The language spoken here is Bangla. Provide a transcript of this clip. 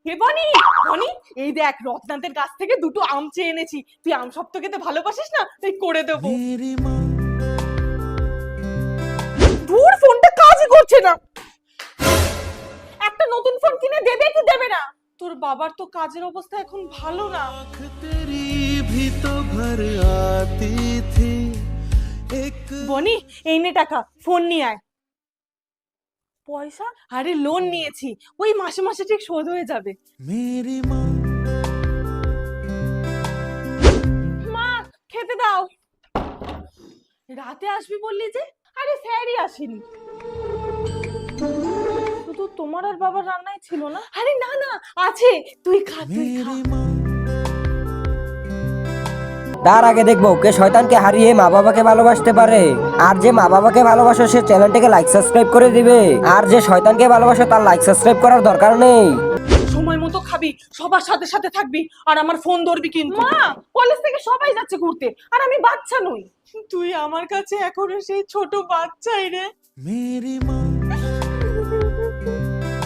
হে বনি, বনি, এই দেখ রত্নান্তের কাছ থেকে দুটো আম চেয়ে এনেছি। তুই আম সপ্ত খেতে ভালোবাসিস না, তাই করে দেবো। দূর, ফোনটা কাজই করছে না। একটা নতুন ফোন কিনে দেবে কি দেবে না? তোর বাবার তো কাজের অবস্থা এখন ভালো না। বনি, এই নে টাকা, ফোন নিয়ে আয়। পয়সা? আরে লোন নিয়েছি, ওই মাসে মাসে ঠিক শোধ হয়ে যাবে। মা, খেতে দাও। রাতে আসবি বললি যে? আরে স্যারই আসেনি। শুধু তোমার আর বাবার রান্নাই ছিল না? আরে না না, আছে, তুই খা, তুই খা। তার আগে দেখবো কে শয়তানকে হারিয়ে মা বাবাকে ভালোবাসতে পারে। আর যে মা বাবাকে ভালোবাসো সে চ্যানেলটাকে লাইক সাবস্ক্রাইব করে দিবে। আর যে শয়তানকে ভালোবাসো তার লাইক সাবস্ক্রাইব করার দরকার নেই। সময় মতো খাবি, সবার সাথে সাথে থাকবি, আর আমার ফোন ধরবি কিন্তু। মা, কলেজ থেকে সবাই যাচ্ছে ঘুরতে, আর আমি বাচ্চা নই। তুই আমার কাছে এখনো সেই ছোট বাচ্চাই রে।